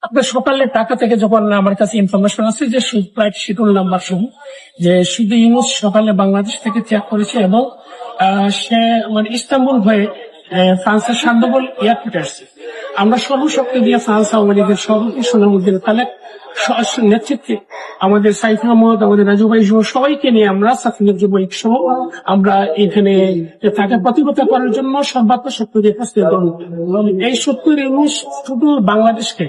আপনার সকালের টাকা থেকে যখন আমার কাছে ইনফরমেশন আছে যে ফ্লাইট শিডিউল নাম্বার সহ যে শুধু ইউনুস সকালে বাংলাদেশ থেকে ত্যাগ করেছে এবং সে মানে ইস্তাম্বুল হয়ে ফ্রান্সের শান্তবল এয়ারপোর্টে আসছে। আমরা সর্বশক্তি দিয়ে ফ্রান্স আওয়ামী লীগের সভাপতি সোনামুদ্দিন খালেক নেতৃত্বে আমাদের সাইফ আহমদ, আমাদের রাজু ভাই সহ সবাইকে নিয়ে আমরা সাফিনুর যুবক সহ আমরা এখানে তাকে প্রতিহত করার জন্য সর্বাত্মক শক্তি দিয়ে প্রস্তুত করব। এই শক্তির ইউনুস শুধু বাংলাদেশকে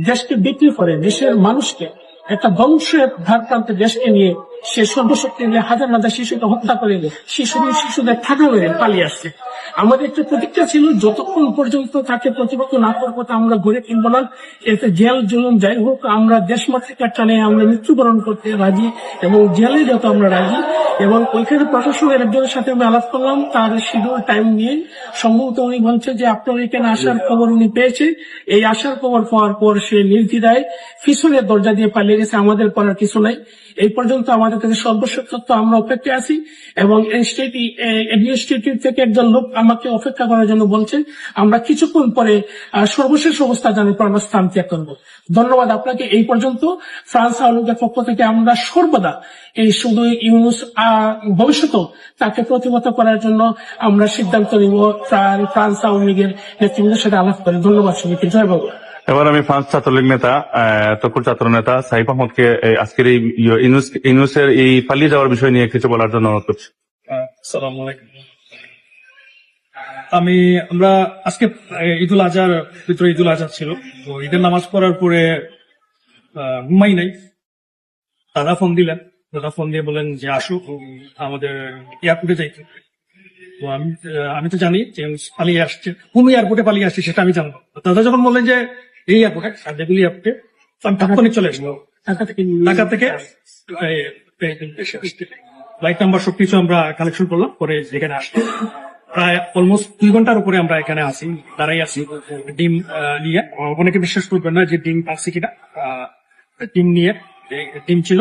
দেশকে বিক্রি করে দেশের মানুষকে একটা ধ্বংসের ধারপ্রান্তে দেশকে নিয়ে সে সর্বশক্তি নিয়ে হাজার হাজার শিশুকে হত্যা করে শিশুদের ঠাকা মেরে পালিয়ে আসছে। আমাদের একটা প্রতিজ্ঞা ছিল যতক্ষণ পর্যন্ত তাকে প্রতিপক্ষ না করবো তা আমরা ঘুরে কিনবো না। এতে জেল জুলুম যাই হোক আমরা দেশমাতৃকার টানে আমরা মৃত্যুবরণ করতে রাজি এবং জেলে যত আমরা রাজি। এবং ওইখানে প্রশাসনের একজনের সাথে আমি আলাপ করলাম, তার শিডিউল টাইম নিয়ে সম্ভবত উনি বলছে যে আপনার এখানে আসার খবর উনি পেয়েছে। এই আসার খবর পাওয়ার পর সে নির্দ্বিধায় পিছনের দরজা দিয়ে পালিয়ে গেছে। আমাদের করার কিছু নাই। এই পর্যন্ত আমাদের কাছে সর্বশেষ তথ্য আমরা অপেক্ষায় আছি এবং অ্যাডমিনিস্ট্রেটিভ থেকে একজন লোক আমাকে অপেক্ষা করার জন্য বলছেন। আমরা কিছুক্ষণ পরে সর্বশেষ অবস্থা জানার পর আমরা স্থান ত্যাগ করবো। ধন্যবাদ আপনাকে। এই পর্যন্ত ফ্রান্স আওয়ামী লীগের পক্ষ থেকে আমরা সর্বদা এই শুধু ইউনুস ভবিষ্যতেও তাকে প্রতিহত করার জন্য আমরা সিদ্ধান্ত নিব ফ্রান্স আওয়ামী লীগের নেতৃবৃন্দের সাথে আলাপ করে। ধন্যবাদ সবাইকে। জয় বাংলা। এবার আমি ফ্রান্স ছাত্রলীগ নেতা তকুর ছাত্র নেতা সাইফ আহমদকে আজকের এই ইউনুসের এই পালিয়ে যাওয়ার বিষয় নিয়ে কিছু বলার জন্য অনুরোধ করছি। আসসালামু আলাইকুম। আমরা আজকে ঈদুল আজহার ভিতরে ঈদুল আজহা ছিল, তো ঈদের নামাজ পড়ার পরে ঘুমাই নাই। দাদা ফোন দিয়ে বলেন যে আসুক আমাদের এয়ারপোর্টে যাইতে। তো আমি তো জানি যে পালিয়ে আসছে, কোন এয়ারপোর্টে পালিয়ে আসছে সেটা আমি জানবো। দাদা যখন বললেন যে এই এয়ারপোর্টে সার্জেবল এয়ারপোর্টে, আমি তাৎক্ষণিক চলে আসবো ঢাকা থেকে ফ্লাইট নাম্বার সবকিছু আমরা কালেকশন করলাম, পরে যেখানে আসলাম প্রায় অলমোস্ট 2 ঘন্টার উপরে আমরা এখানে আসি, দাঁড়াই আছি ডিম নিয়ে। অনেকে বিশ্বাস করবেন না যে ডিম পাচ্ছি কিনা। ডিম নিয়ে ডিম ছিল,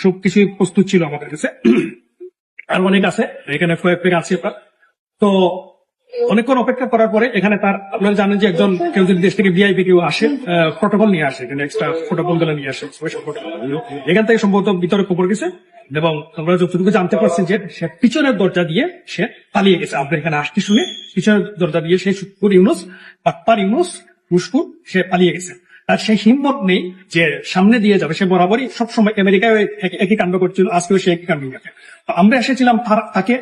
সবকিছু প্রস্তুত ছিল আমাদের কাছে। আর অনেক আছে এখানে, কয়েক আছে। তো অনেকক্ষণ অপেক্ষা করার পরে এখানে আপনারা জানেন যে কেউ যদি দেশ থেকে ভিআইপি কেউ আসে, প্রটোকল নিয়ে আসে, এখানে এক্সট্রা প্রটোকল গুলো নিয়ে আসে। এখান থেকে সম্ভবত ভিতরে খবর গেছে এবং আমরা যতটুকু জানতে পারছি যে সে পিছনের দরজা দিয়ে সে পালিয়ে গেছে। আমরা এখানে আসতে শুনে পিছনের দরজা দিয়ে সে শুক্কুর ইউনুস পাট্টার ইউনুস মুশকুর সে পালিয়ে গেছে। আর সেই হিম্মত নেই যে সামনে দিয়ে যাবে। সে বরাবরই সবসময় আমেরিকায় একই কাণ্ড করছিল, আজকেও সে একই কাণ্ড করছে। আমরা এসেছিলাম তাকে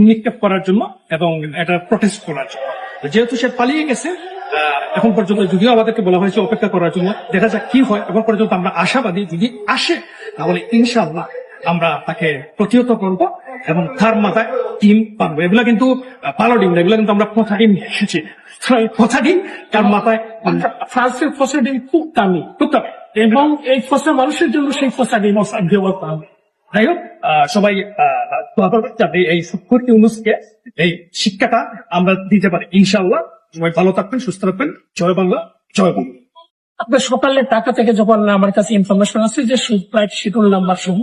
নিক্ষেপ করার জন্য এবং এটা প্রটেস্ট করার জন্য। যেহেতু সে পালিয়ে গেছে, এখন পর্যন্ত যদিও আমাদেরকে বলা হয়েছে অপেক্ষা করার জন্য, দেখা যাক কি হয়। এখন পর্যন্ত আমরা আশাবাদী, যদি আসে তাহলে ইনশাআল্লাহ আমরা তাকে প্রতিহত করব এবং তার মাথায় ডিম পাবো। এগুলা কিন্তু ভালো ডিম না, এগুলা কিন্তু আমরা পচা ডিম নিয়ে এসেছি। পচা ডিম তার মাথায়। ফ্রান্সের পচা ডিম খুব দামি এবং এই পচা মানুষের জন্য সেই পচা ডিম ব্যবস্থা হবে। যাই হোক, সবাই যাতে এই শুক্কুর ইউনুসকে এই শিক্ষাটা আমরা দিতে পারি ইনশাআল্লাহ। সবাই ভালো থাকবেন, সুস্থ থাকবেন। জয় বাংলা, জয় বাংলা। আপনার সকালের টাকা থেকে যখন আমার কাছে ইনফরমেশন আছে যে ফ্লাইট শিডিউল নাম্বার সহ